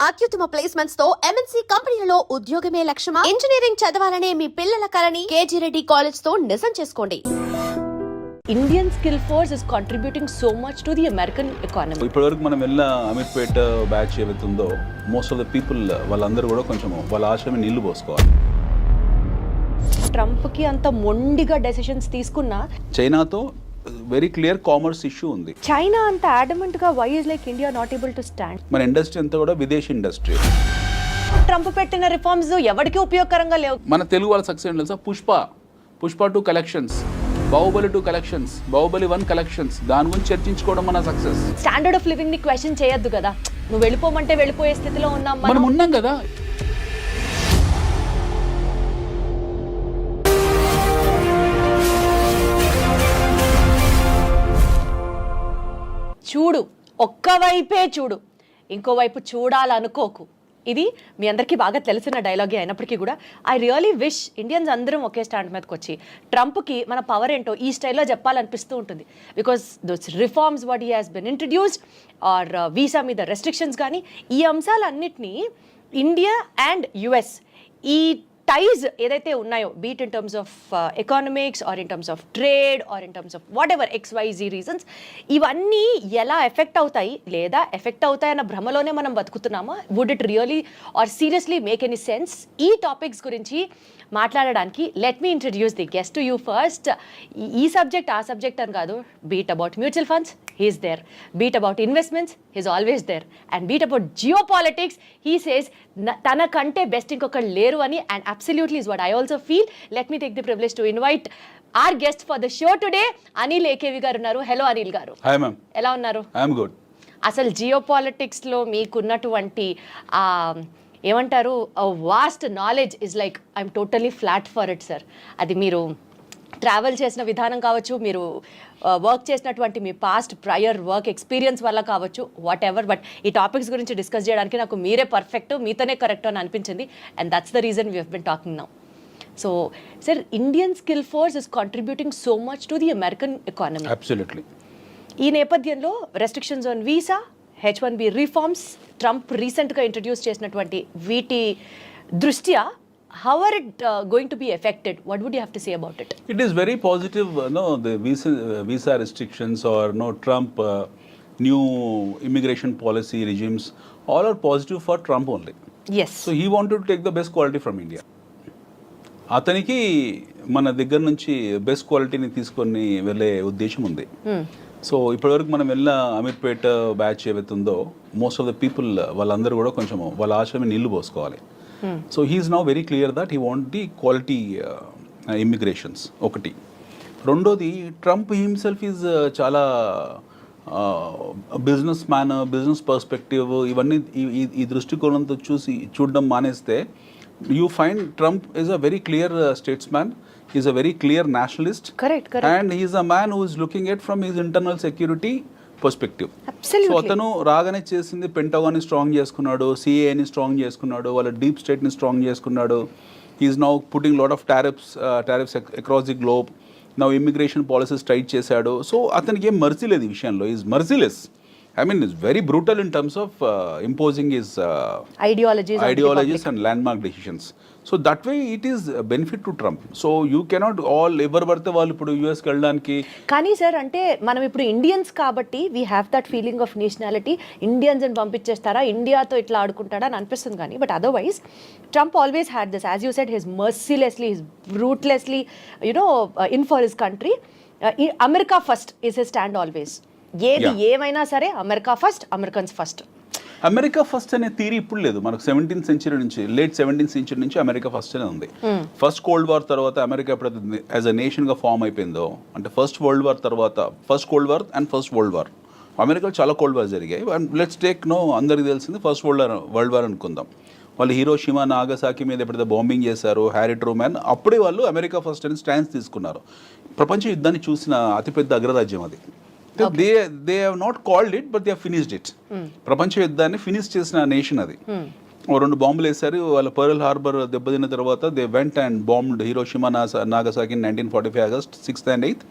అత్యుత్తమ ప్లేస్మెంట్స్ తో ఎంఎన్సీ కంపెనీలలో ఉద్యోగమే లక్ష్యమా? ఇంజనీరింగ్ చదవాలనే మీ పిల్లల కలని కేజీ రెడ్డి కాలేజ్ తో నిజం చేసుకోండి. Indian skill force is contributing so much to the American economy. ఇప్పటివరకు మనం వెళ్ళిన అమీర్పేట బ్యాచ్ ఏవైతుందో మోస్ట్ ఆఫ్ ద పీపుల్ వాళ్ళందరూ కూడా కొంచెం వాళ్ళ ఆశమే నీళ్లు పోసుకోవాలి. ట్రంప్కి అంత మొండిగా డెసిషన్స్ తీసుకున్నా చైనాతో వెరీ క్లియర్ కామర్స్ ఇష్యూ ఉంది. చైనా అంత అడమెంట్ గా why is like India not able to stand? మన ఇండస్ట్రీ అంతా కూడా విదేశీ ఇండస్ట్రీ. ట్రంప్ పెట్టిన రిఫార్మ్స్ ఎవరికి ఉపయోగకరంగా లేవు. మన తెలుగు వాళ్ళ సక్సెస్ తెలుసా? Pushpa 2 collections, Baahubali 2 collections, Baahubali 1 collections, దాని గురించి చర్చించుకోవడం మన సక్సెస్. స్టాండర్డ్ ఆఫ్ లివింగ్ ని క్వశ్చన్ చేయొద్దు కదా. నువ్వు వెళ్ళిపోమంటే వెళ్ళిపోయే స్థితిలో ఉన్నాం మనం ఉన్నాం కదా. చూడు, ఒక్కవైపే చూడు, ఇంకోవైపు చూడాలనుకోకు. ఇది మీ అందరికీ బాగా తెలిసిన డైలాగే అయినప్పటికీ కూడా ఐ రియలీ విష్ ఇండియన్స్ అందరం ఒకే స్టాండ్ మీదకి వచ్చి ట్రంప్కి మన పవర్ ఏంటో ఈ స్టైల్లో చెప్పాలనిపిస్తూ ఉంటుంది. Because those reforms what he has been introduced are visa మీద రెస్ట్రిక్షన్స్ కానీ ఈ అంశాలన్నింటినీ ఇండియా అండ్ యుఎస్ ఈ టైజ్ ఏదైతే ఉన్నాయో be it in terms of economics or in terms of trade or in terms of whatever XYZ reasons ఇవన్నీ ఎలా effect అవుతాయి లేదా ఎఫెక్ట్ అవుతాయన్న భ్రమలోనే మనం బతుకుతున్నామా? Would it really or seriously make any sense? ఈ టాపిక్స్ గురించి మాట్లాడడానికి let me introduce the guest to you first. ఈ సబ్జెక్ట్ ఆ సబ్జెక్ట్ అని కాదు. Be it about mutual funds, he's there. Beat about investments, he's always there. And beat about geopolitics, he says tana kante best inkoka leru ani, and absolutely is what I also feel. Let me take the privilege to invite our guest for the show today, Anil AKV garu unnaru. Hello Anil garu. Hi ma'am. Ela unnaru? I am good. అసలు జియోపాలిటిక్స్లో మీకున్నటువంటి ఏమంటారు vast knowledge is like I'm totally flat for it sir. అది మీరు travel చేసిన విధానం కావచ్చు, మీరు వర్క్ చేసినటువంటి మీ పాస్ట్ ప్రయర్ వర్క్ ఎక్స్పీరియన్స్ వల్ల కావచ్చు, వాట్ ఎవర్. బట్ ఈ టాపిక్స్ గురించి డిస్కస్ చేయడానికి నాకు మీరే పర్ఫెక్ట్, మీతోనే కరెక్ట్ అని అనిపించింది. And that's the reason we have been talking now. So sir, Indian skill force is contributing so much to the American economy. Absolutely. ఈ నేపథ్యంలో restrictions on visa, H1B reforms, Trump రీసెంట్గా introduce చేసినటువంటి వీటి దృష్ట్యా how are it going to be affected? What would you have to say about it? It is very positive, the visa restrictions or Trump new immigration policy regimes, all are positive for Trump only. Yes. So he wanted to take the best quality from India. అతనికి మన దగ్గర నుంచి best క్వాలిటీని తీసుకొని వెళ్ళే ఉద్దేశం ఉంది. So ఇప్పటివరకు మనం వెళ్ళిన అమీర్పేట బ్యాచ్ ఏవైతుందో మోస్ట్ ఆఫ్ ద పీపుల్ వాళ్ళందరూ కూడా కొంచెం వాళ్ళ ఆశమే నీళ్లు పోసుకోవాలి. So he is now very clear that he want the quality immigrations. ఒకటి. రెండోది, ట్రంప్ హిమ్సెల్ఫ్ ఈజ్ చాలా బిజినెస్ మ్యాన్, బిజినెస్ పర్స్పెక్టివ్ ఇవన్నీ ఈ దృష్టికోణంతో చూడడం మానేస్తే you find Trump is a very clear statesman. He is a very clear nationalist. Correct. And he is a man who is looking at from his internal security perspective. Absolutely. So atanu రాగానే చేసింది pentagon ని strong చేసుకున్నాడు, CA ని strong చేసుకున్నాడు, వాళ్ళ deep state ని strong చేసుకున్నాడు. He is now putting lot of tariffs across the globe. Now immigration policies tight చేశాడు. So అతనికి ఏం మర్సీ లేదు ఈ విషయంలో. He is merciless. I mean, it's very brutal in terms of imposing his ideologies and landmark decisions. So that way it is a benefit to Trump. So you cannot all ఎవరు పడితే వాళ్ళు ఇప్పుడు యూఎస్కి వెళ్ళడానికి. కానీ sir, అంటే మనం ఇప్పుడు Indians కాబట్టి we have that feeling of nationality. Indians అని పంపించేస్తారా, ఇండియాతో ఇట్లా ఆడుకుంటాడా అని అనిపిస్తుంది. కానీ but otherwise Trump always had this, as you said, his mercilessly, his brutelessly in for his country. America first is his stand always. ఏది ఏమైనా సరే America first, Americans first. America first అనే థియరీ ఇప్పుడు లేదు మనకు. 17th century నుంచి, late 17th century నుంచి America first అనే ఉంది. ఫస్ట్ కోల్డ్ వార్ తర్వాత అమెరికా ఎప్పుడైతే యాజ్ అ నేషన్ గా ఫామ్ అయిపోయిందో, అంటే ఫస్ట్ వరల్డ్ వార్ తర్వాత, first cold war and first world war, అమెరికాలో చాలా కోల్డ్ వార్ జరిగాయి. లెట్స్ టేక్ అందరికి తెలిసింది ఫస్ట్ వరల్డ్ వార్ అనుకుందాం. వాళ్ళు హీరోషిమా, నాగసాకి మీద ఎప్పుడైతే బాంబింగ్ చేశారు, హ్యారీ ట్రూమాన్, అప్పుడే వాళ్ళు అమెరికా ఫస్ట్ అని స్టాండ్స్ తీసుకున్నారు. ప్రపంచ యుద్ధాన్ని చూసిన అతిపెద్ద అగ్రరాజ్యం అది. They have not called it, but they have finished it. ప్రపంచ యుద్ధాన్ని ఫినిష్ చేసిన నేషన్ అది. 2 బాంబులు వేశారు. వాళ్ళ పర్ల్ హార్బర్ దెబ్బతిన్న తర్వాత they went and bombed Hiroshima, Nagasaki 1945 August 6th and 8th.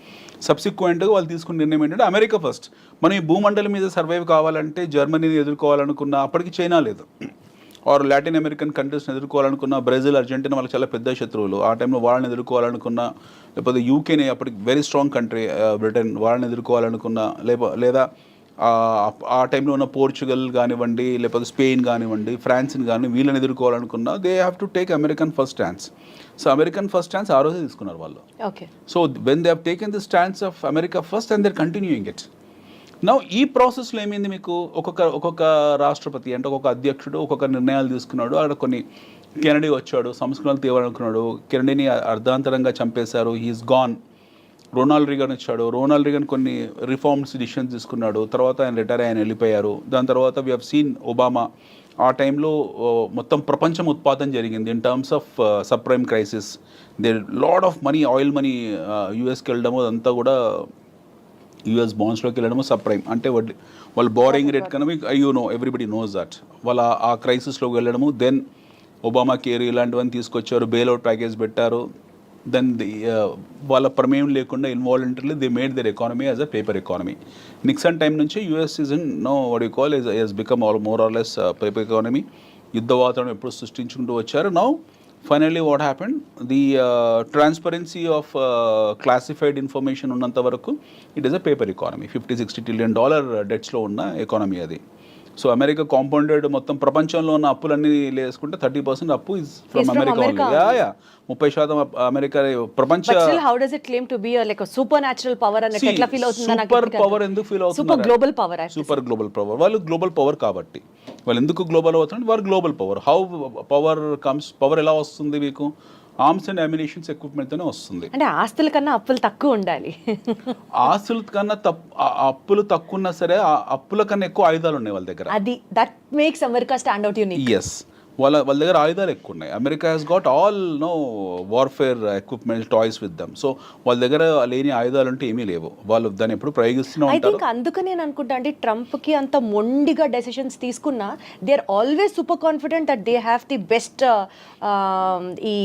సబ్సిక్వెంట్గా వాళ్ళు తీసుకున్న నిర్ణయం ఏంటంటే అమెరికా ఫస్ట్. మనం ఈ భూమండలం మీద సర్వైవ్ కావాలంటే, జర్మనీని ఎదుర్కోవాలనుకున్న అప్పటికి చైనా లేదు. ఆర్ లాటిన్ అమెరికన్ కంట్రీస్ని ఎదుర్కోవాలనుకున్న బ్రెజిల్, అర్జెంటీనా వాళ్ళకి చాలా పెద్ద శత్రువులు. ఆ టైంలో వాళ్ళని ఎదుర్కోవాలనుకున్న, లేకపోతే యూకేని అప్పటికి వెరీ స్ట్రాంగ్ కంట్రీ బ్రిటన్, వాళ్ళని ఎదుర్కోవాలనుకున్న, లేదా ఆ టైంలో ఉన్న పోర్చుగల్ కానివ్వండి, లేకపోతే స్పెయిన్ కానివ్వండి, ఫ్రాన్స్ని కానీ వీళ్ళని ఎదుర్కోవాలనుకున్న, they have to take American first stance. So American first stance ఆ రోజే తీసుకున్నారు వాళ్ళు. Okay. So when they have taken the stance of America first and there continuing it. Now ఈ ప్రాసెస్లో ఏమైంది, మీకు ఒక్కొక్క రాష్ట్రపతి అంటే ఒక్కొక్క అధ్యక్షుడు ఒక్కొక్క నిర్ణయాలు తీసుకున్నాడు. అక్కడ కొన్ని కెనడీ వచ్చాడు, సంస్కరణలు తేవాలనుకున్నాడు, కెనడీని అర్ధాంతరంగా చంపేశారు, హీఈస్ గాన్. రొనాల్డ్ రీగన్ వచ్చాడు, రొనాల్డ్ రీగన్ కొన్ని రిఫార్మ్స్ డిసిషన్స్ తీసుకున్నాడు, తర్వాత ఆయన రిటైర్ ఆయన వెళ్ళిపోయారు. దాని తర్వాత వీ హ్యావ్ సీన్ ఒబామా. ఆ టైంలో మొత్తం ప్రపంచం ఉత్పాదన జరిగింది in terms of subprime crisis. They lot of money, oil money యూఎస్కి వెళ్ళడము, అదంతా కూడా యూఎస్ బాండ్స్లోకి వెళ్ళడము సబ్ప్రైమ్ అంటే వాళ్ళు బోరింగ్ రేట్ కన్నా ఎవ్రీబడి నోస్ దట్. వాళ్ళ ఆ క్రైసిస్లోకి వెళ్ళడము. దెన్ ఒబామా కేర్ ఇలాంటివన్నీ తీసుకొచ్చారు, బెయిల్అవుట్ ప్యాకేజ్ పెట్టారు. దెన్ వాళ్ళ ప్రమేయం లేకుండా involuntarily they made their economy as a paper economy. Nixon time నుంచి US is in what you call is become more or less paper economy. యుద్ధ వాతావరణం ఎప్పుడు సృష్టించుకుంటూ వచ్చారు. Now finally what happened, the transparency of classified information ఉన్నంత వరకు it is a paper economy. $50-60 trillion డెట్స్లో ఉన్న ఎకానమీ అది. సో అమెరికా కాంపౌండెడ్ మొత్తం ప్రపంచంలో ఉన్న అప్పులన్నీ వేసుకుంటే 30% అప్పు is from America only. 30% America ప్రపంచ. How does it claim to be like super natural power అని ఎట్లా ఫీల్ అవుతుంది? సూపర్ పవర్ ఎందుకు ఫీల్ అవుతుంది? Super global power. Super global power. వాళ్ళు గ్లోబల్ పవర్ కాబట్టి వాళ్ళు ఎందుకు గ్లోబల్ అవుతున్నారు? వారు global power. How power comes? Power ఎలా వస్తుంది మీకు? ఆర్మ్స్ అండ్ అమ్యునిషన్స్ ఎక్విప్మెంట్తోనే వస్తుంది. అంటే ఆస్తుల కన్నా అప్పులు తక్కువ ఉండాలి. ఆస్తుల కన్నా అప్పులు తక్కువ ఉన్నా సరే అప్పుల కన్నా ఎక్కువ ఆయుధాలు ఉన్నాయి వాళ్ళ దగ్గర. అది that makes America stand out unique. Yes, వాళ్ళ దగ్గర ఆయుధాలు ఎక్కువ ఉన్నాయి. America has got all warfare equipment toys with them. So వాళ్ళ దగ్గర లేని ఆయుధాలు అంటే ఏమీ లేవు. వాళ్ళు దాన్ని ఎప్పుడు ప్రయోగిస్తూనే ఉంటారు. ఐ థింక్ అందుకని నేను అనుకుంటా అంటే ట్రంప్కి అంత మొండిగా డెసిషన్స్ తీసుకున్నా they are always super confident that they have the best ఈ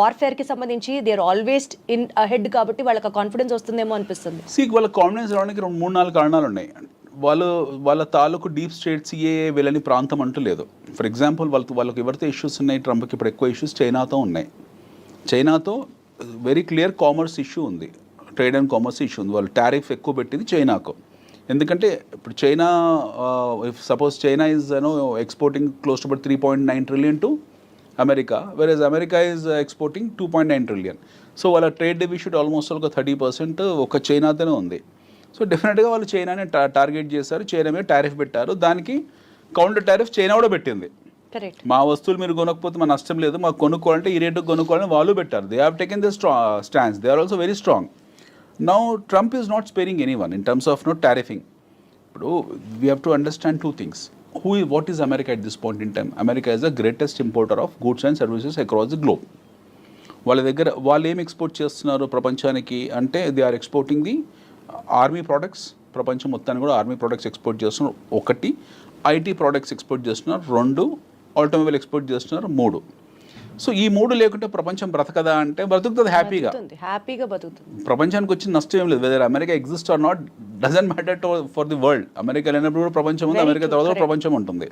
వార్ఫేర్కి సంబంధించి they are always in ahead కాబట్టి వాళ్ళకి కాన్ఫిడెన్స్ వస్తుందేమో అనిపిస్తుంది. వాళ్ళ కాన్ఫిడెన్స్ రావడానికి 3-4 కారణాలు ఉన్నాయి. వాళ్ళ తాలూకు డీప్ స్టేట్ సిఏఏ వెళ్ళని ప్రాంతం అంటూ లేదు. ఫర్ ఎగ్జాంపుల్ వాళ్ళకి ఎవరితో ఇష్యూస్ ఉన్నాయి, ట్రంప్కి ఇప్పుడు ఎక్కువ ఇష్యూస్ చైనాతో ఉన్నాయి. చైనాతో వెరీ క్లియర్ కామర్స్ ఇష్యూ ఉంది, ట్రేడ్ అండ్ కామర్స్ ఇష్యూ ఉంది. వాళ్ళు టారిఫ్ ఎక్కువ పెట్టింది చైనాకు. ఎందుకంటే ఇప్పుడు China if suppose China is exporting close to about 3.9 trillion to America, versus America is exporting 2.9 trillion. So వాళ్ళ ట్రేడ్ డెఫిసిట్ ఆల్మోస్ట్ ఒక 30% ఒక చైనాతోనే ఉంది. సో డెఫినెట్గా వాళ్ళు చైనాని టార్గెట్ చేశారు, చైనా మీద టారిఫ్ పెట్టారు. దానికి కౌంటర్ టారిఫ్ చైనా కూడా పెట్టింది. మా వస్తువులు మీరు కొనకపోతే మా నష్టం లేదు, మాకు కొనుక్కోవాలంటే ఈ రేటుకు కొనుక్కోవాలని వాళ్ళు పెట్టారు. They have taken the stands. They are also very strong. Now Trump is not sparing any one in terms of tariffing. ఇప్పుడు we have to understand 2 things. What is America at this point in time? America is the greatest importer of goods and services across the globe. వాళ్ళ దగ్గర వాళ్ళు ఏం export చేస్తున్నారు ప్రపంచానికి అంటే they are exporting the army products. ప్రపంచం మొత్తాన్ని కూడా ఆర్మీ ప్రోడక్ట్స్ ఎక్స్పోర్ట్ చేస్తున్నారు. 1 ఐటీ ప్రోడక్ట్స్ ఎక్స్పోర్ట్ చేస్తున్నారు. 2 ఆటోమొబైల్ ఎక్స్పోర్ట్ చేస్తున్నారు. 3 సో ఈ 3 లేకుంటే ప్రపంచం బ్రతకదా అంటే బ్రతుకుతుంది, హ్యాపీగా బతుకుతుంది. ప్రపంచానికి వచ్చిన నష్టం ఏం లేదు. Whether America exist or not doesn't matter for the world. America లేనప్పుడు కూడా ప్రపంచం ఉంది, అమెరికా తర్వాత ప్రపంచం ఉంటుంది.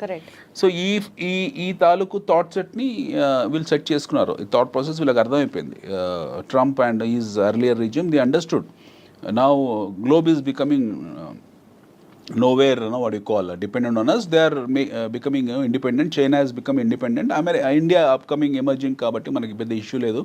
సో ఈ తాలూకు థాట్ సెట్ని వీళ్ళు సెట్ చేసుకున్నారు. ఈ థాట్ ప్రాసెస్ వీళ్ళకి అర్థమైపోయింది. Trump and is earlier regime the understood. Now globe is becoming nowhere, what you call dependent on us. They are becoming independent. China has become independent. India upcoming emerging కాబట్టి మనకి పెద్ద issue లేదు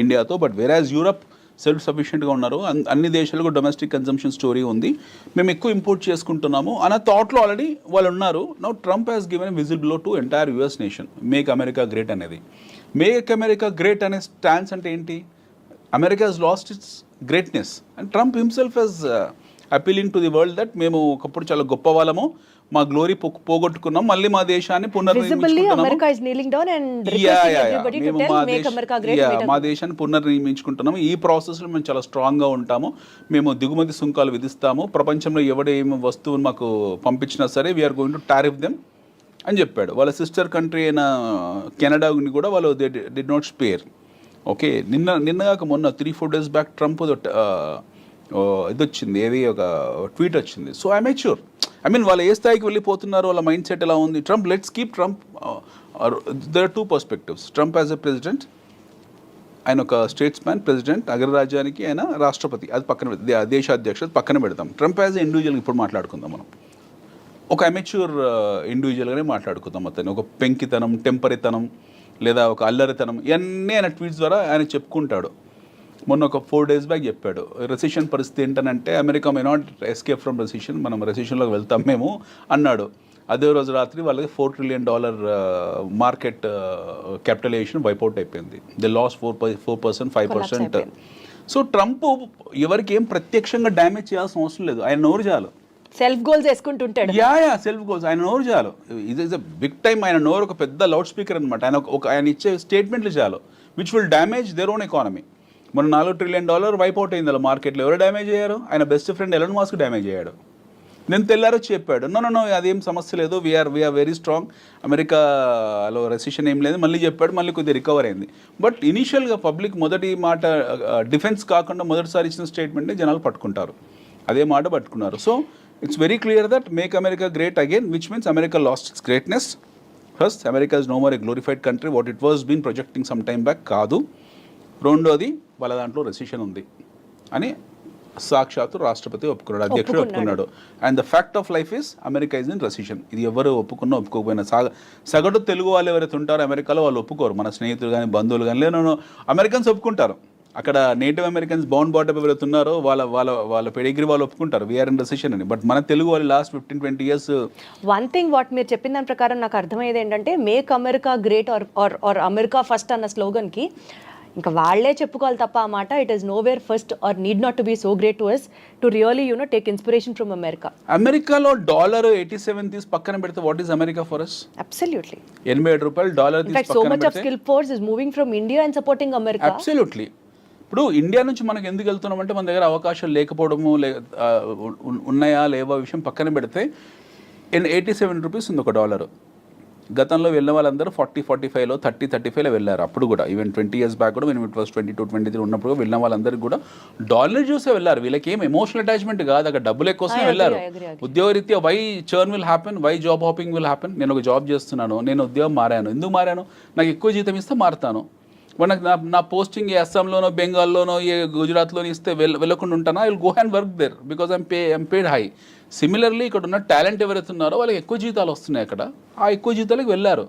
ఇండియాతో. But whereas Europe self సఫిషియెంట్గా ఉన్నారు. అన్ని దేశాలకు domestic consumption story ఉంది, మేము ఎక్కువ ఇంపోర్ట్ చేసుకుంటున్నాము అన్న థాట్లో ఆల్రెడీ వాళ్ళు ఉన్నారు. Now Trump has given whistle blow to entire US nation. Make America great అనేది. మేక్ అమెరికా గ్రేట్ అనే స్టాన్స్ అంటే ఏంటి? America has lost its greatness and Trump himself is appealing to the world that మేము ఒకప్పుడు చాలా గొప్ప వాళ్ళము, మా గ్లోరీ పోగొట్టుకున్నాం, మళ్ళీ మా దేశాన్ని మా దేశాన్ని పునర్నిర్మించుకుంటున్నాము. ఈ ప్రాసెస్లో మేము చాలా స్ట్రాంగ్గా ఉంటాము, మేము దిగుమతి సుంకాలు విధిస్తాము, ప్రపంచంలో ఎవడేమి వస్తువుని మాకు పంపించినా సరే we're going to tariff them అని చెప్పాడు. వాళ్ళ సిస్టర్ కంట్రీ అయిన కెనడాని కూడా వాళ్ళు they did not spare. Okay, నిన్నగాక మొన్న 3-4 days బ్యాక్ ట్రంప్ ఇది వచ్చింది, ఏది ఒక ట్వీట్ వచ్చింది. So I make sure I mean వాళ్ళు ఏ స్థాయికి వెళ్ళిపోతున్నారు, వాళ్ళ మైండ్ సెట్ ఎలా ఉంది. Trump, let's keep Trump, there are 2 perspectives. Trump as a president, ఆయన ఒక స్టేట్స్ మ్యాన్, ప్రెసిడెంట్, అగ్రరాజ్యానికి ఆయన రాష్ట్రపతి, అది పక్కన దేశాధ్యక్షుడు పక్కన పెడతాం. ట్రంప్ యాజ్ ఎ ఇండివిజువల్ ఇప్పుడు మాట్లాడుకుందాం మనం. ఒక అమెచ్యూర్ ఇండివిజువల్గానే మాట్లాడుకుందాం. అతను ఒక పెంకితనం, టెంపరితనం లేదా ఒక అల్లరితనం ఇవన్నీ ఆయన ట్వీట్స్ ద్వారా ఆయన చెప్పుకుంటాడు. మొన్న ఒక 4 days బ్యాక్ చెప్పాడు, రెసిషన్ పరిస్థితి ఏంటనంటే America may not escape from recession, మనం రెసిషన్లోకి వెళ్తాం మేము అన్నాడు. అదే రోజు రాత్రి వాళ్ళకి $4 trillion మార్కెట్ క్యాపిటలైజేషన్ వైపౌట్ అయిపోయింది. They lose 4%, 5%. సో ట్రంప్ ఎవరికి ఏం ప్రత్యక్షంగా డ్యామేజ్ చేయాల్సిన అవసరం లేదు, ఆయన నోరు చాలు. సెల్ఫ్ గోల్స్ వేసుకుంటుంటాడు. యా సెల్ఫ్ గోల్స్, ఆయన నోరు చాలు. ఇది ఇస్ అ బిగ్ టైమ్. ఆయన నోరు ఒక పెద్ద లౌడ్ స్పీకర్ అనమాట. ఆయన ఇచ్చే స్టేట్మెంట్లు చాలు which will damage their own economy. మన $4 trillion వైపౌట్ అయింది అలా మార్కెట్లో. ఎవరు డ్యామేజ్ అయ్యారు? ఆయన best friend Elon Musk damage అయ్యాడు. నేను తెల్లారొచ్చి చెప్పాడు, నో అదేం సమస్య లేదు, వీఆర్ వెరీ స్ట్రాంగ్, అమెరికాలో రెసిషన్ ఏం లేదు. మళ్ళీ చెప్పాడు, మళ్ళీ కొద్దిగా రికవర్ అయింది. బట్ ఇనీషియల్గా పబ్లిక్ మొదటి మాట డిఫెన్స్ కాకుండా మొదటిసారి ఇచ్చిన స్టేట్మెంట్ని జనాలు పట్టుకుంటారు, అదే మాట పట్టుకున్నారు. So it's very clear that make America great again, which means America lost its greatness. First, America is no more a glorified country what it was been projecting some time back కాదు. రెండోది, వాళ్ళ దాంట్లో recession ఉంది అని సాక్షాత్తు రాష్ట్రపతి ఒప్పుకున్నాడు, అధ్యక్షుడు ఒప్పుకున్నాడు. And the fact of life is America is in recession. ఇది ఎవరు ఒప్పుకున్నా ఒప్పుకోకపోయినా సగటు తెలుగు వాళ్ళు ఎవరైతే ఉంటారో అమెరికాలో వాళ్ళు ఒప్పుకోరు. మన స్నేహితులు కానీ బంధువులు కానీ లేదు, అమెరికన్స్ ఒప్పుకుంటారు. అక్కడ నేటివ్ అమెరికన్స్ బౌండ్ బాటప్ ఎవరైతే ఉన్నారో వాళ్ళ పెడిగ్రీ వాళ్ళు ఒప్పుకుంటారు వీఆర్ ఇన్ రెసిషన్ అని. బట్ మన తెలుగు వాళ్ళు last 15-20 years. One thing what మీరు చెప్పిన దాని ప్రకారం నాకు అర్థమయ్యేది ఏంటంటే, make America great or America first అన్న స్లోగన్కి ఇంకా వాళ్ళే చెప్పుకోవాలి తప్ప ఆ మాట, it is nowhere first or need not to be so great to us to really take inspiration from America. అమెరికాలో $87 తీసి పక్కన పెడితే what is America for us? Absolutely. $87 తీసి so much of skill force is moving from India and supporting America. Absolutely. ఇప్పుడు India నుంచి మనకు ఎందుకు వెళ్తున్నామంటే మన దగ్గర అవకాశాలు లేకపోవడము, ఉన్నాయా లేవా విషయం పక్కన పెడితే $87 ఉంది ఒక డాలర్. గతంలో వెళ్ళిన వాళ్ళందరూ 40-45లో 30-35లో వెళ్ళారు. అప్పుడు కూడా ఈవెన్ 20 years బ్యాక్ కూడా మేము ఇట్ వాస్ 22-23 ఉన్నప్పుడు వెళ్ళిన వాళ్ళందరికీ కూడా డాలర్ చూసే వెళ్ళారు. వీళ్ళకి ఏం ఎమోషనల్ అటాచ్మెంట్ కాదు, అక్కడ డబ్బులు ఎక్కువసమే వెళ్ళారు. ఉద్యోగరీత్యా why churn will happen, why job hopping will happen. నేను ఒక జాబ్ చేస్తున్నాను, నేను ఉద్యోగం మారాను, ఎందుకు మారాను? నాకు ఎక్కువ జీతం ఇస్తే మారుతాను. నాకు నా పోస్టింగ్ ఏ అస్సాంలోనో బెంగాల్లోనో ఏ గుజరాత్లోనో ఇస్తే వెళ్ళకుండా ఉంటానా? I will go and work there because I'm paid high. Similarly ఇక్కడ ఉన్న టాలెంట్ ఎవరైతే ఉన్నారో వాళ్ళకి ఎక్కువ జీతాలు వస్తున్నాయి అక్కడ, ఆ ఎక్కువ జీతాలకు వెళ్ళారు.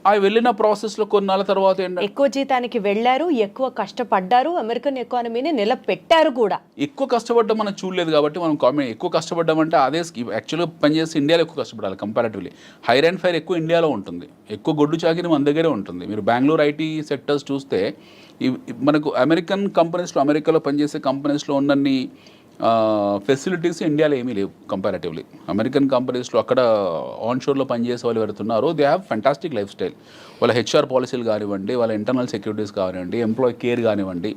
ఆ వెళ్ళిన ప్రాసెస్లో కొన్నాళ్ళ తర్వాత ఎక్కువ జీతానికి వెళ్ళారు, ఎక్కువ కష్టపడ్డారు, అమెరికన్ ఎకానమీని నిలబెట్టారు కూడా. ఎక్కువ కష్టపడ్డం మనం చూడలేదు కాబట్టి మనం కామెంట్. ఎక్కువ కష్టపడ్డామంటే అదే యాక్చువల్గా పనిచేసి ఇండియాలో ఎక్కువ కష్టపడాలి కంపారిటివ్లీ. హైర్ అండ్ ఫైర్ ఎక్కువ ఇండియాలో ఉంటుంది, ఎక్కువ గొడ్డు చాకిరి మన దగ్గరే ఉంటుంది. మీరు బెంగళూరు ఐటీ సెక్టర్స్ చూస్తే మనకు అమెరికన్ కంపెనీస్లో, అమెరికాలో పనిచేసే కంపెనీస్లో ఉన్నన్ని ఫెసిలిటీస్ ఇండియాలో ఏమీ లేవు కంపారిటివ్లీ. అమెరికన్ కంపెనీస్లో అక్కడ ఆన్షోర్లో పనిచేసే వాళ్ళు ఎవరుతున్నారో they have fantastic life style. వాళ్ళ హెచ్ఆర్ పాలసీలు కానివ్వండి, వాళ్ళ ఇంటర్నల్ సెక్యూరిటీస్ కానివ్వండి, ఎంప్లాయీ కేర్ కానివ్వండి,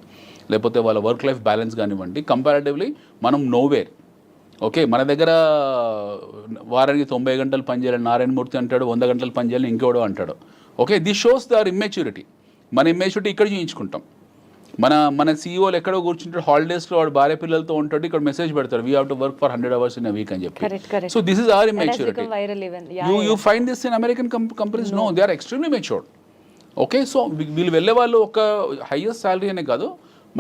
లేకపోతే వాళ్ళ వర్క్ లైఫ్ బ్యాలెన్స్ కానివ్వండి, కంపారిటివ్లీ మనం నోవేర్. ఓకే, మన దగ్గర వారానికి 90 గంటలు పనిచేయాలని నారాయణమూర్తి అంటాడు, 100 గంటలు పనిచేయాలని ఇంకోడో అంటాడు. Okay, this shows their immaturity. మన ఇమ్మెచ్యూరిటీ ఇక్కడ చూయించుకుంటాం. మన సీఈఓలు ఎక్కడో కూర్చుంటాడు, హాలిడేస్లో వాడు భార్య పిల్లలతో ఉంటాడు, ఇక్కడ మెసేజ్ పెడతాడు we have to work for 100 hours in a week అని చెప్పి. So this is our immaturity. You find this in American companies? No, they are extremely matured. Okay, so వీళ్ళు వెళ్ళే వాళ్ళు ఒక హైయెస్ట్ శాలరీ అనే కాదు,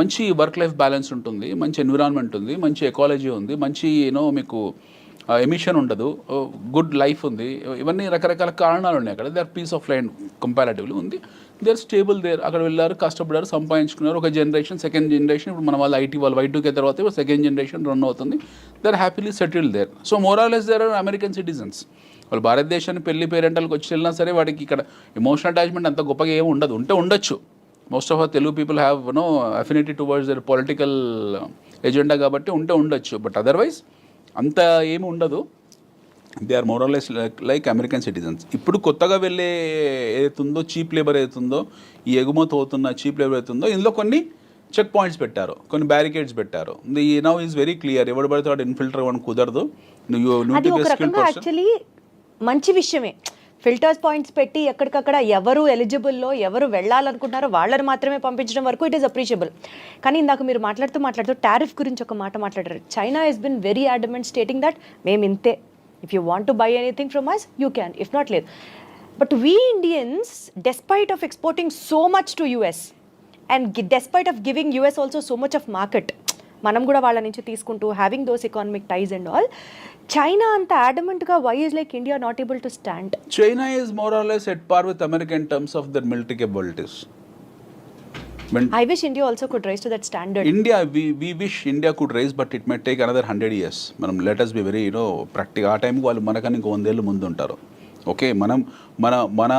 మంచి వర్క్ లైఫ్ బ్యాలెన్స్ ఉంటుంది, మంచి ఎన్విరాన్మెంట్ ఉంది, మంచి ఎకాలజీ ఉంది, మంచి మీకు ఎమిషన్ ఉండదు, గుడ్ లైఫ్ ఉంది. ఇవన్నీ రకరకాల కారణాలు ఉన్నాయి అక్కడ. They are peace of mind comparatively ఉంది. They are stable there. అక్కడ వెళ్ళారు, కష్టపడ్డారు, సంపాదించుకున్నారు. ఒక జనరేషన్, సెకండ్ జనరేషన్, ఇప్పుడు మన వాళ్ళు ఐటీ వాళ్ళు Y2K తర్వాత ఇప్పుడు సెకండ్ జనరేషన్ రన్ అవుతుంది. They are happily settled there. So more or less there are American citizens. వాళ్ళు భారతదేశాన్ని పెళ్లి పేరెంటల్కి వచ్చి వెళ్ళినా సరే వాడికి ఇక్కడ ఎమోషనల్ అటాచ్మెంట్ అంత గొప్పగా ఏమి ఉండదు. ఉండొచ్చు. Most of our Telugu people have affinity towards their political agenda కాబట్టి ఉండొచ్చు. బట్ అదర్వైజ్ అంత ఏమి ఉండదు. They are more or less like American citizens. ఇప్పుడు కొత్తగా వెళ్ళే ఏదైతుందో చీప్ లేబర్ ఏదైతుందో, ఈ ఎగుమతి అవుతున్న చీప్ లేబర్ అవుతుందో, ఇందులో కొన్ని చెక్ పాయింట్స్ పెట్టారు, కొన్ని బ్యారికేడ్స్ పెట్టారు. The now is very clear. ఎవడు పడితే వాడు ఇన్ఫిల్టర్ అవ్వడం కుదరదు. యాక్చువల్లీ మంచి విషయమే. ఫిల్టర్స్ పాయింట్స్ పెట్టి ఎక్కడికక్కడ ఎవరు ఎలిజిబుల్లో, ఎవరు వెళ్ళాలనుకుంటున్నారో వాళ్ళని మాత్రమే పంపించడం వరకు ఇట్ ఈస్ అప్రిషియబుల్. కానీ ఇందాక మీరు మాట్లాడుతూ టారిఫ్ గురించి ఒక మాట మాట్లాడారు. China has been very adamant stating that మేము ఇంతే, if you want to buy anything from us you can, if not లేదు. But we Indians, despite of exporting so much to US and despite of giving US also so much of market, మనం కూడా వాళ్ళ నుంచి తీసుకుంటూ having those economic ties and all, China అంత అడమెంట్గా why is like India not able to stand? China is more or less at par with America in terms of their military capabilities. When I wish India also could rise to that standard. India, we wish India could rise, but it may take another 100 years. మనం let us be very practical. ఆ టైంకి వాళ్ళు మనకన్నా ఇంకో 100 ఏళ్ళు ముందు ఉంటారు. Okay, మనం మన మన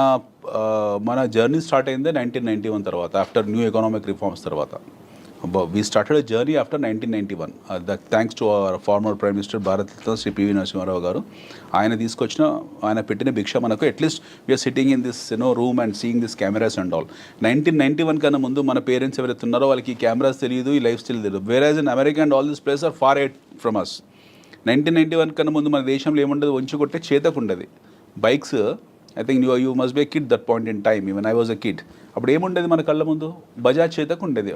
మన జర్నీ స్టార్ట్ అయిందే 1991 తర్వాత, ఆఫ్టర్ న్యూ ఎకనామిక్ రిఫార్మ్స్ తర్వాత. We started a journey after 1991. Thanks to our former Prime Minister Bharat Ratna Sri P.V. Narasimha Rao garu. ఆయన పెట్టిన భిక్ష మనకు at least we're sitting in this room and seeing this cameras and all. 1991 కన్నా ముందు మన parents ఎవరైతే ఉన్నారో వాళ్ళకి ఈ కెమెరాస్ తెలియదు, ఈ లైఫ్ స్టైల్ తెలియదు. Whereas in America and all this place are far ahead from us. 1991 కన్నా ముందు మన దేశంలో ఏముండదు, వంచి కొట్టే చేతకు ఉండేది bikes. I think you must be a kid that point in time, even I was a kid. అప్పుడు ఏముండేది మన కళ్ళ ముందు, బజాజ్ చేతకు ఉండేది.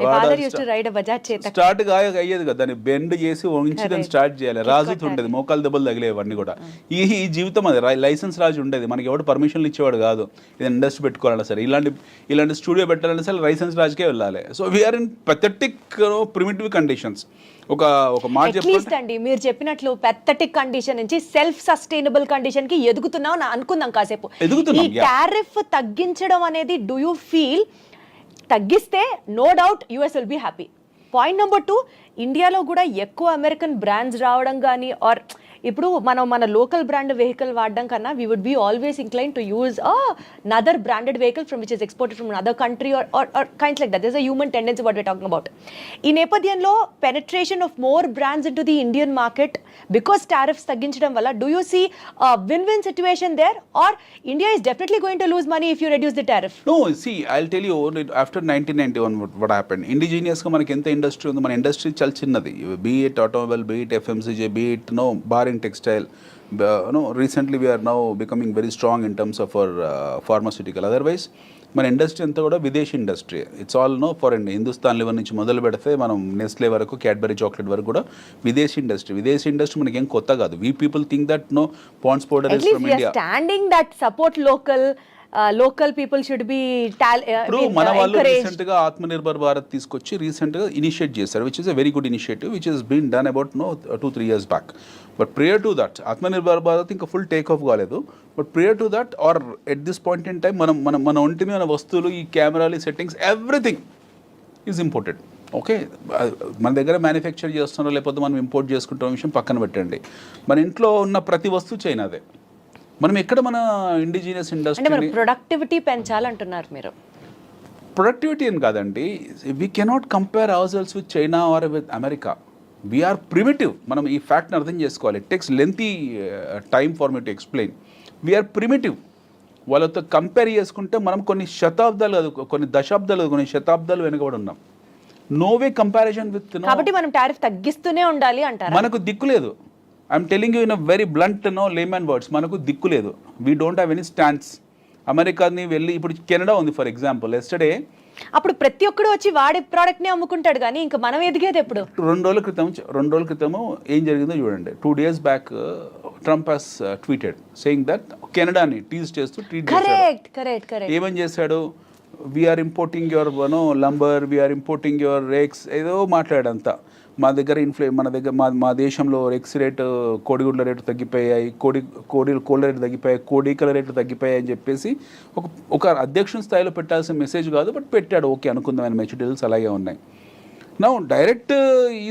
స్టార్ట్ అయ్యేది కదా, దాన్ని బెండ్ చేసి వంచి దాన్ని స్టార్ట్ చేయాలి, రాజుతూ ఉండేది, మోకాలు దెబ్బలు తగిలేవన్నీ కూడా. ఈ జీవితం అది లైసెన్స్ రాజు ఉండేది, మనకి ఎవడు పర్మిషన్లు ఇచ్చేవాడు కాదు. ఇది ఇండస్ట్రీ పెట్టుకోవాలన్నా సరే, ఇలాంటి స్టూడియో పెట్టాలన్నా సరే లైసెన్స్ రాజుకే వెళ్ళాలి. So we're in pathetic primitive conditions. ఒక మాట చెప్పండి అండి, మీరు చెప్పినట్లు పెథటిక్ కండిషన్ నుంచి సెల్ఫ్ సస్టైనబుల్ కండిషన్ కి ఎదుగుతున్నాం అనుకుందాం కాసేపు. ఈ టారిఫ్ తగ్గించడం అనేది, డూ యూ ఫీల్ తగ్గిస్తే no doubt US will be happy? Point number 2, ఇండియాలో కూడా ఎక్కువ అమెరికన్ బ్రాండ్స్ రావడం కానీ, ఆర్ ఇప్పుడు మనం మన లోకల్ బ్రాండ్ వెహికల్ వాడడం కన్నా we would be always incline to use another branded vehicle from which is exported from another country or kinds like that. There's a human tendency what we're talking about. ఈ నేపథ్యంలో penetration of more brands into the Indian market because tariffs తగ్గించడం వల్ల, do you see a win-win situation there, or India is definitely going to lose money if you reduce the tariff? No, see, I'll tell you, after 1991 what happened, indigenous గా మనకి ఎంత industry ఉంది, మన industry చాలా చిన్నది. Be it automobile, be it FMCG, be it bar in textile. Recently we are now becoming very strong in terms of our pharmaceutical. Otherwise మన industry అంతా కూడా విదేశీ industry. It's all foreign. Hindustan level నుంచి మొదలు పెడితే మనం నెస్లే వరకు, Cadbury chocolate వరకు కూడా విదేశీ ఇండస్ట్రీ. విదేశీ ఇండస్ట్రీ మనకి ఏం కొత్త కాదు. We people think that Pond's powder is from India. Standing that support local people should be ఇప్పుడు మన వాళ్ళు రీసెంట్ గా ఆత్మనిర్భర్ భారత్ తీసుకొచ్చి రీసెంట్ గా ఇనిషియేట్ చేశారు, which is a very good initiative which is been done about 2-3 years back. But prior to that Aatmanirbhar Bharat ఇంకా full take off కాలేదు. But prior to that or at this point in time మన ఒంటి మీద వస్తువులు, ఈ కెమెరాలు, settings, everything is imported. Okay, మన దగ్గర మ్యానుఫ్యాక్చర్ చేస్తున్నారో లేకపోతే మనం ఇంపోర్ట్ చేసుకుంటున్న విషయం పక్కన పెట్టండి. మన ఇంట్లో ఉన్న ప్రతి వస్తువు చైనాదే. మనం ఎక్కడ మన ఇండిజినియస్ ఇండస్ట్రీ ప్రొడక్టివిటీ పెంచాలంటున్నారు మీరు? ప్రొడక్టివిటీ అని కాదండి, we cannot compare ourselves with China or with America. We're primitive. మనం ఈ ఫ్యాక్ట్ని అర్థం చేసుకోవాలి. It takes lengthy time for me to explain. We're primitive. వాళ్ళతో కంపేర్ చేసుకుంటే మనం కొన్ని శతాబ్దాలు కాదు, కొన్ని దశాబ్దాలు, కొన్ని శతాబ్దాలు వెనుకబడి ఉన్నాం. No way comparison with. కాబట్టి మనం టారిఫ్ తగ్గిస్తూనే ఉండాలి అంటారు. మనకు దిక్కు లేదు. I'm telling you in a very blunt layman words, మనకు దిక్కు లేదు. We don't have any stands. అమెరికాని వెళ్ళి, ఇప్పుడు కెనడా ఉంది ఫర్ ఎగ్జాంపుల్. ఎస్టర్డే అప్పుడు ప్రతి ఒక్కడు వచ్చి వాడే ప్రోడక్ట్ ని అమ్ముకుంటాడు, కానీ ఇంకా మనం ఎదిగేది ఎప్పుడు? 2 రోజుల క్రితము ఏం జరిగిందో చూడండి. 2 days back Trump has tweeted saying that కెనడాని టీజ్ చేస్తూ ట్వీట్ చేశాడు. ఏమని చేశాడు? We're importing your lumber, we're importing your rakes, ఏదో మాట్లాడంతా. మా దగ్గర మా దేశంలో ఎక్స్ రేటు, కోడిగుడ్ల రేటు తగ్గిపోయాయి, కోళ్ళ రేటు తగ్గిపోయాయి, కోడికల రేటు తగ్గిపోయాయి అని చెప్పేసి ఒక అధ్యక్షుని స్థాయిలో పెట్టాల్సిన మెసేజ్ కాదు, బట్ పెట్టాడు. ఓకే అనుకుందాం, ఆయన మెచ్యూరిటీస్ అలాగే ఉన్నాయి. Now direct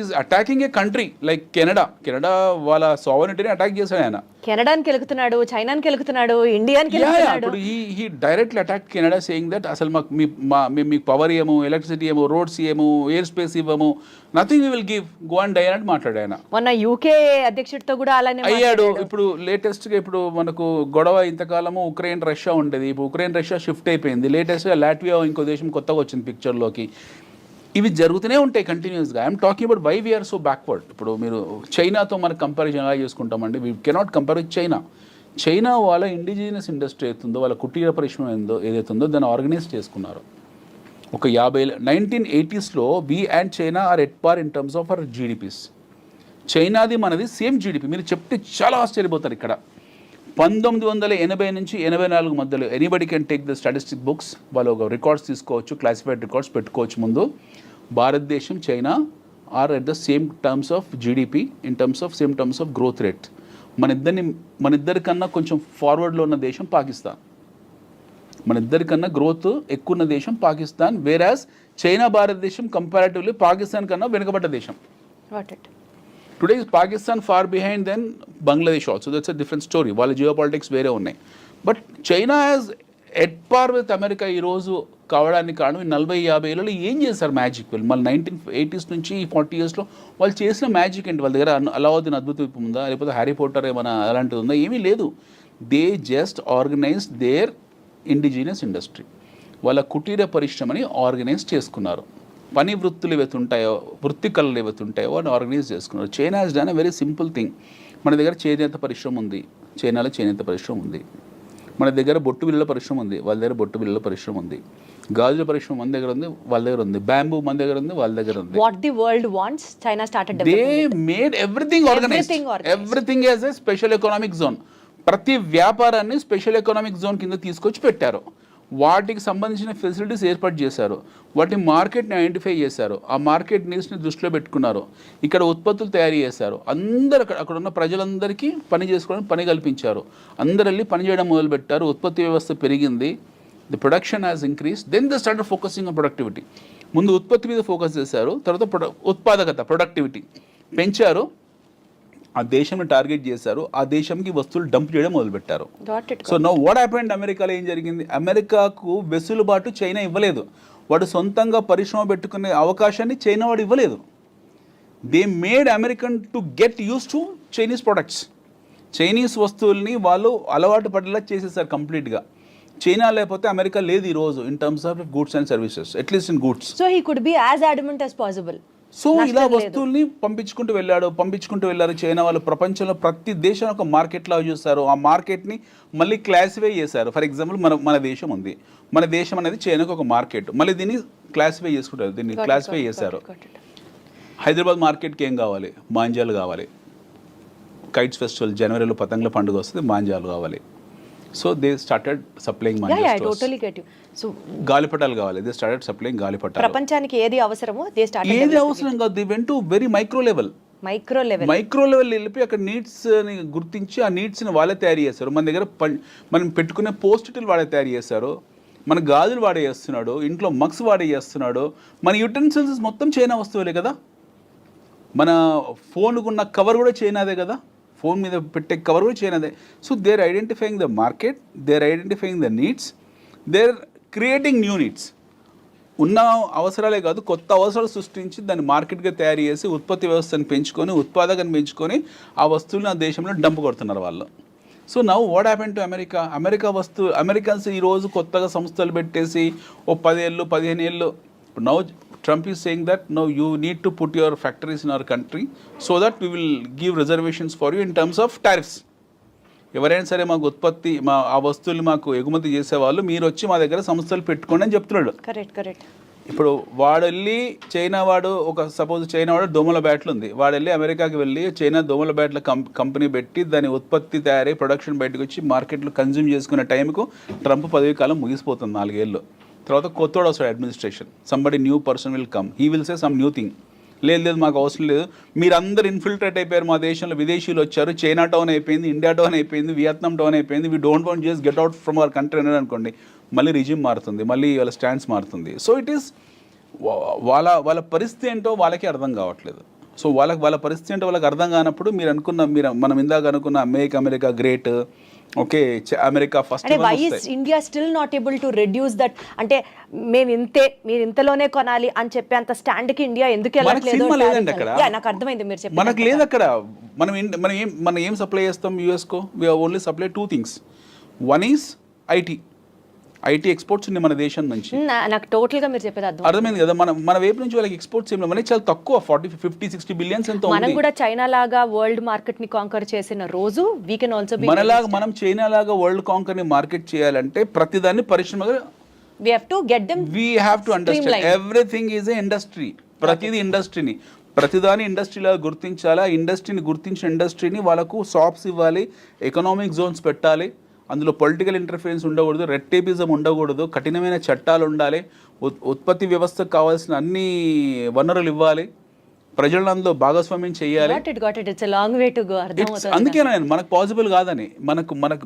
is attacking A country like Canada. వాళ్ళ సావరిటీని అటాక్ చేశాడు ఆయన. కెనడాని కెలుకుతున్నాడు, చైనాని కెలుకుతున్నాడు, ఇండియాని కెలుకుతున్నాడు. He directly attack Canada saying that అసలు మేము మీకు పవర్ ఇవ్వము, ఎలక్ట్రిసిటీ ఇవ్వము, రోడ్స్ ఇవ్వము, ఎయిర్ స్పేస్ ఇవ్వము, nothing we will give, go and die అని మాట్లాడాడు ఆయన. మొన్న యూకే అధ్యక్షుడితో కూడా అలానే అయ్యాడు. ఇప్పుడు లేటెస్ట్గా ఇప్పుడు మనకు గొడవ ఇంతకాలము ఉక్రెయిన్ రష్యా ఉండేది, ఇప్పుడు ఉక్రెయిన్ రష్యా షిఫ్ట్ అయిపోయింది. లేటెస్ట్గా లాట్వియా ఇంకో దేశం కొత్తగా వచ్చింది పిక్చర్లోకి. ఇవి జరుగుతూనే ఉంటాయి కంటిన్యూస్గా. I'm talking about why we're so backward. ఇప్పుడు మీరు చైనాతో మనకు కంపారిజన్ ఎలా చేసుకుంటామండి? We cannot compare with China. వాళ్ళ ఇండిజినియస్ ఇండస్ట్రీ అవుతుందో, వాళ్ళ కుటీర పరిశ్రమ ఏదైతుందో దాన్ని ఆర్గనైజ్ చేసుకున్నారు. ఒక 1980s we and China are at par in terms of our GDPs. చైనాది మనది సేమ్ జీడిపి. మీరు చెప్తే చాలా ఆశ్చర్యపోతారు. ఇక్కడ 1980 నుంచి 84 మధ్యలో anybody can take the statistic books, వాళ్ళు ఒక రికార్డ్స్ తీసుకోవచ్చు, క్లాసిఫైడ్ రికార్డ్స్ పెట్టుకోవచ్చు. ముందు భారతదేశం, China are at the same terms of GDP, in terms of same terms of growth rate. మన ఇద్దరికన్నా కొంచెం ఫార్వర్డ్లో ఉన్న దేశం పాకిస్తాన్. మన ఇద్దరికన్నా గ్రోత్ ఎక్కువ ఉన్న దేశం పాకిస్తాన్. వేరాజ్ చైనా, భారతదేశం కంపారిటివ్లీ పాకిస్తాన్ కన్నా వెనుకబడ్డ దేశం. Today is Pakistan far behind then Bangladesh also. That's a different story. వాళ్ళ జియో పాలిటిక్స్ వేరే ఉన్నాయి. But China as at par with America ఈరోజు కావడానికి కారణం 40-50 ఏళ్ళలో ఏం చేశారు మ్యాజిక్. వీళ్ళు మళ్ళీ 1980s నుంచి 40 yearsలో వాళ్ళు చేసిన మ్యాజిక్ ఏంటి? వాళ్ళ దగ్గర అలావుద్దీన్ అద్భుత ద్వీపం ఉందా, లేకపోతే హ్యారీ పోటర్ ఏమైనా అలాంటిది ఉందా? ఏమీ లేదు. They just organize their indigenous industry. వాళ్ళ కుటీర పరిశ్రమని ఆర్గనైజ్ చేసుకున్నారు. పని వృత్తులు ఏవైతే ఉంటాయో, వృత్తి కళలు ఏవైతే ఉంటాయో వాటిని ఆర్గనైజ్ చేసుకున్నారు. China has done a very simple thing. మన దగ్గర చేనేత పరిశ్రమ ఉంది, చైనాలో చేనేత పరిశ్రమ ఉంది. మన దగ్గర బొట్టు బిళ్ళల పరిశ్రమ ఉంది, వాళ్ళ దగ్గర బొట్టు బిళ్ళల పరిశ్రమ ఉంది. గాజుల పరిశ్రమ మన దగ్గర ఉంది, వాళ్ళ దగ్గర ఉంది. బ్యాంబూ మన దగ్గర ఉంది, వాళ్ళ దగ్గర ఉంది. What the world wants, China started They developing it. made everything organized. Everything as a special economic zone. ప్రతి వ్యాపారాన్ని స్పెషల్ ఎకనామిక్ జోన్ కింద తీసుకొచ్చి పెట్టారు. వాటికి సంబంధించిన ఫెసిలిటీస్ ఏర్పాటు చేశారు. వాటి మార్కెట్ని ఐడెంటిఫై చేశారు. ఆ మార్కెట్ నీడ్స్ని దృష్టిలో పెట్టుకున్నారు. ఇక్కడ ఉత్పత్తులు తయారు చేశారు. అందరు అక్కడ ఉన్న ప్రజలందరికీ పని చేసుకోవడానికి పని కల్పించారు. అందరు వెళ్ళి పని చేయడం మొదలుపెట్టారు. ఉత్పత్తి వ్యవస్థ పెరిగింది. The production has increase. Then the started focusing on productivity. ముందు ఉత్పత్తి మీద ఫోకస్ చేశారు, తర్వాత ఉత్పాదకత, ప్రొడక్టివిటీ పెంచారు. ఆ దేశంని టార్గెట్ చేశారు. ఆ దేశంకి వస్తువులు డంప్ చేయడం మొదలుపెట్టారు. So now what happened? అమెరికాలో ఏం జరిగింది? అమెరికాకు వెసులుబాటు చైనా ఇవ్వలేదు. వాడు సొంతంగా పరిశ్రమ పెట్టుకునే అవకాశాన్ని చైనా వాడు ఇవ్వలేదు. They made American to get use to Chinese products. Chinese వస్తువుల్ని వాళ్ళు అలవాటు పడేలా చేసేసారు కంప్లీట్గా. చైనా లేకపోతే అమెరికా లేదు ఈరోజు in terms of goods and services, at least in goods. So he could be as adamant as possible. So ఇలా వస్తువుల్ని పంపించుకుంటూ వెళ్ళారు చైనా వాళ్ళు. ప్రపంచంలో ప్రతి దేశం ఒక మార్కెట్ లాగా చూస్తారు. ఆ మార్కెట్ని మళ్ళీ క్లాసిఫై చేశారు. ఫర్ ఎగ్జాంపుల్ మన దేశం ఉంది. మన దేశం అనేది చైనాకు ఒక మార్కెట్. మళ్ళీ దీన్ని క్లాసిఫై చేసుకుంటారు. దీన్ని క్లాసిఫై చేశారు. హైదరాబాద్ మార్కెట్కి ఏం కావాలి? మాంజాలు కావాలి. కైట్స్ ఫెస్టివల్ జనవరిలో పతంగుల పండుగ వస్తుంది, మాంజాలు కావాలి. So they started supplying manja stores. Totally get you. So గాలిపటాలు కావాలి. దే స్టార్టెడ్ సప్లైయింగ్ గాలిపటాలు. ప్రపంచానికి ఏది అవసరమో దే స్టార్టెడ్. ఏది అవసరం కాదు, they went to very micro level వెళ్ళి అక్కడ నీడ్స్ని గుర్తించి ఆ నీడ్స్ని వాళ్ళే తయారు చేస్తారు. మన దగ్గర మనం పెట్టుకునే పోస్టిటీలు వాళ్ళే తయారు చేస్తారు. మన గాజులు వాడే చేస్తున్నాడు, ఇంట్లో మగ్స్ వాడే చేస్తున్నాడు. మన యుటెన్సిల్స్ మొత్తం చైనా వస్తువులే కదా. మన ఫోన్కున్న కవర్ కూడా చైనాదే కదా. ఫోన్ మీద పెట్టే కవర్ కూడా చైనాదే. So they are identifying the market, they are identifying the needs, they are creating new needs. ఉన్న అవసరాలే కాదు, కొత్త అవసరాలు సృష్టించి దాన్ని మార్కెట్గా తయారు చేసి ఉత్పత్తి వ్యవస్థను పెంచుకొని, ఉత్పాదకను పెంచుకొని ఆ వస్తువులను ఆ దేశంలో డంప్ కొడుతున్నారు వాళ్ళు. So now what happen to Americans ఈరోజు కొత్తగా సంస్థలు పెట్టేసి 10 ఏళ్ళు 15 ఏళ్ళు. Now Trump is saying that no, you need to put your factories in our country so that we will give reservations for you in terms of tariffs. ఎవరైనా సరే మాకు ఆ వస్తువులు మాకు ఎగుమతి చేసేవాళ్ళు మీరు వచ్చి మా దగ్గర సంస్థలు పెట్టుకోండి అని చెప్తున్నాడు. కరెక్ట్. ఇప్పుడు వాడు వెళ్ళి చైనా వాడు సపోజ్ చైనా వాడు దోమల బ్యాట్లు ఉంది. వాడు వెళ్ళి అమెరికాకి వెళ్ళి చైనా దోమల బ్యాట్ల కంపెనీ పెట్టి దాని ఉత్పత్తి తయారై ప్రొడక్షన్ బయటకు వచ్చి మార్కెట్లో కన్జ్యూమ్ చేసుకునే టైంకు ట్రంప్ పదవి కాలం ముగిసిపోతుంది 4 ఏళ్ళు. తర్వాత కొత్తోడు వస్తాడు administration. Somebody new person will come, he will say some new thing. లేదు మాకు అవసరం లేదు, మీరందరూ ఇన్ఫిల్ట్రేట్ అయిపోయారు మా దేశంలో, విదేశీయులు వచ్చారు, చైనా టౌన్ అయిపోయింది, ఇండియా టౌన్ అయిపోయింది, వియత్నాం టౌన్ అయిపోయింది, we don't want just get out from our country అనేది అనుకోండి, మళ్ళీ రిజిమ్ మారుతుంది, మళ్ళీ వాళ్ళ స్టాండ్స్ మారుతుంది. సో ఇట్ ఈస్ వాళ్ళ పరిస్థితి ఏంటో వాళ్ళకి అర్థం కావట్లేదు. సో వాళ్ళ పరిస్థితి ఏంటో వాళ్ళకి అర్థం కానప్పుడు మనం ఇందాక అనుకున్న make America great, okay America first. అంటే why is India still not able to reduce that? అంటే మీరు ఇంతలోనే కొనాలి అని చెప్పే అంత స్టాండ్ కి ఇండియా ఎందుకు వెళ్ళట్లేదు? నాకు అర్థమైంది మీరు చెప్పి. మనకు లేదు అక్కడ. మనం ఏం సప్లై చేస్తాం యూఎస్ కో? We only supply 2 things. One is IT exports ఉంది మన దేశం నుంచి. నాకు టోటల్ గా మీరు చెప్పేది అర్థమైంది కదా. మన వైపు నుంచి వాళ్ళకి ఎక్స్పోర్ట్స్ ఏం లేవు, చాలా తక్కువ, 40-50-60 బిలియన్స్ ఎంతో. మనం కూడా చైనా లాగా వరల్డ్ మార్కెట్ ని కాంకర్ చేసిన రోజు వీ కెన్ ఆల్సో బి మనలాగా మనం చైనా లాగా వరల్డ్ కాంకర్ ని మార్కెట్ చేయాలంటే ప్రతిదాన్ని పరిశ్రమగా we have to understand everything is a industry. ప్రతిది ఇండస్ట్రీని ప్రతిదాని ఇండస్ట్రీలా గుర్తించాలి. ఆ ఇండస్ట్రీని గుర్తించిన ఇండస్ట్రీని వాళ్ళకు షాప్స్ ఇవ్వాలి, ఎకనామిక్ జోన్స్ పెట్టాలి, అందులో పొలిటికల్ ఇంటర్ఫరెన్స్ ఉండకూడదు, రెడ్ టేపిజం ఉండకూడదు, కఠినమైన చట్టాలు ఉండాలి, ఉత్పత్తి వ్యవస్థకు కావాల్సిన అన్ని వనరులు ఇవ్వాలి, ప్రజలను అందులో భాగస్వామ్యం చేయాలి. అందుకే మనకు పాసిబుల్ కాదని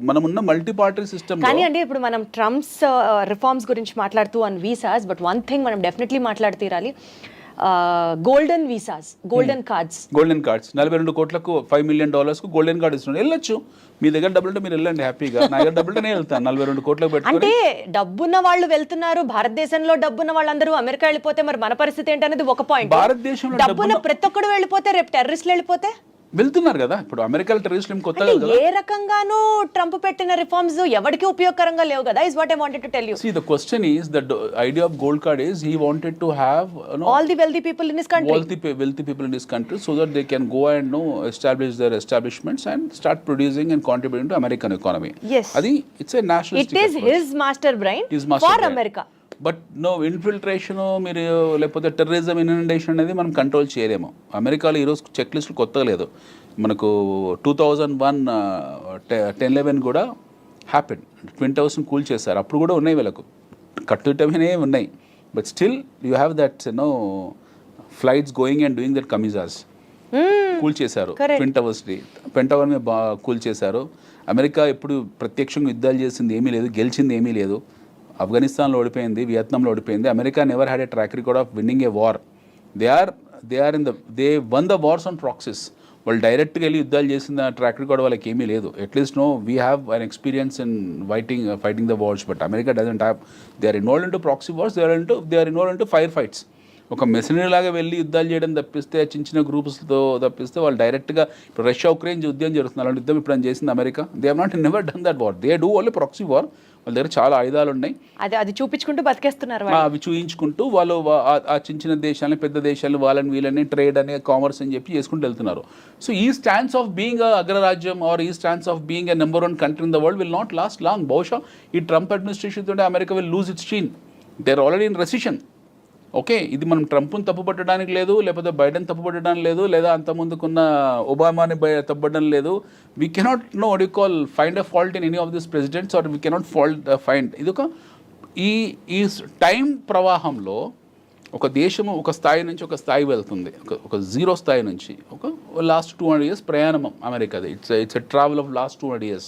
మనమున్న మల్టీ పార్టీ సిస్టమ్. కానీ అండి ఇప్పుడు మనం ట్రంప్స్ రిఫార్మ్స్ గురించి మాట్లాడుతూ and visas, but one thing మనం డెఫినెట్లీ మాట్లాడుతీరాలి, గోల్డెన్ వీసాస్, గోల్డెన్ కార్డ్స్. 42 కోట్లకు $5 million గోల్డెన్ కార్డ్ ఇస్తున్నాడు. వెళ్ళొచ్చు, మీ దగ్గర డబ్బులు ఉంటే మీరు వెళ్ళండి హ్యాపీగా. నా దగ్గర డబ్బులు నేను వెళ్తాను 42 కోట్లకు పెట్టుకొని. అంటే డబ్బున్న వాళ్ళు వెళ్తున్నారు, భారతదేశంలో డబ్బున్న వాళ్ళందరూ అమెరికా వెళ్ళిపోతే మరి మన పరిస్థితి ఏంటనేది ఒక పాయింట్. భారతదేశంలో డబ్బున్న ప్రతి ఒక్కడు వెళ్ళిపోతే రేపు టెర్రరిస్టులు వెళ్ళిపోతే వెళ్తున్నారు కదా. ఇప్పుడు అమెరికాలో టెర్రరిస్టులు కొత్తగా ఏ రకంగానూ ట్రంప్ పెట్టిన రిఫార్మ్స్ ఎవరికి ఉపయోగకరంగా లేవు కదా. Is what I wanted to tell you. See, the question is, the idea of gold card is he wanted to have all the wealthy people in his country, wealthy people in this country, so that they can go and establish their establishments and start producing and contributing to American economy. Yes, adi it's a nationalistic it is approach. his master brain for America. But no infiltration, మీరు లేకపోతే terrorism infiltration అనేది మనం control చేయలేము. అమెరికాలో ఈరోజు check లిస్టులు కొత్తగా లేదు. మనకు 2001 10/11 కూడా హ్యాపెన్. ట్విన్ టవర్స్ని కూల్ చేశారు, అప్పుడు కూడా ఉన్నాయి, వీళ్ళకు కట్టుటమే ఉన్నాయి. But still you have that flights going and doing that kamikazes కూల్ చేశారు. ట్విన్ టవర్స్ని పెంటగన్ మీద కూల్ చేశారు. అమెరికా ఎప్పుడు ప్రత్యక్షంగా యుద్ధాలు చేసింది ఏమీ లేదు, గెలిచింది ఏమీ లేదు. ఆఫ్ఘనిస్తాన్లో ఓడిపోయింది, వియత్నాంలో ఓడిపోయింది. America never had a track record of winning a war. They one the wars on praxis. వాళ్ళు డైరెక్ట్గా వెళ్ళి యుద్ధాలు చేసిన ట్రాక్ రికార్డ్ వాళ్ళకి ఏమీ లేదు. At least we have an experience in fighting the wars, but America doesn't have. They are involved in to proxy wars, they are involved in to fire fights. ఒక machinery లాగా వెళ్ళి యుద్ధాలు చేయడం తప్పిస్తే, చిన్న చిన్న గ్రూప్స్తో తప్పిస్తే వాళ్ళు డైరెక్ట్గా ఇప్పుడు రష్యా ఉక్రెయిన్ యుద్ధం జరుగుతుంది, అలాంటి యుద్ధం ఇప్పుడు చేసింది America. They have not never done that war. They do only proxy war. వాళ్ళ దగ్గర చాలా ఆయుధాలు ఉన్నాయి, అది చూపించుకుంటూ బతికేస్తున్నారు. అవి చూయించుకుంటూ వాళ్ళు ఆ చిన్న చిన్న దేశాలని, పెద్ద దేశాలు, వాళ్ళని వీళ్ళని ట్రేడ్ అని, కామర్స్ అని చెప్పి చేసుకుంటూ వెళ్తున్నారు. సో ఈ స్టాండ్స్ ఆఫ్ బీయింగ్ అగ్రరాజ్యం ఆర్ ఈ stands of being a number 1 country in the world will not last long. బహుశా ఈ ట్రంప్ అడ్మినిస్ట్రేషన్ తోటి America will lose its sheen. They are already in recession. Okay, ఇది మనం ట్రంప్ను తప్పుపట్టడానికి లేదు, లేకపోతే బైడెన్ తప్పుపట్టడానికి లేదు, లేదా అంతకుముందుకున్న ఒబామాని తప్పుపట్టడం లేదు. We cannot find a fault in any of this presidents, or we cannot find. ఇది ఈ టైం ప్రవాహంలో ఒక దేశము ఒక స్థాయి నుంచి ఒక స్థాయి వెళ్తుంది, ఒక జీరో స్థాయి నుంచి ఒక లాస్ట్ 200 years ప్రయాణం అమెరికాది. It's a travel of last 200 years.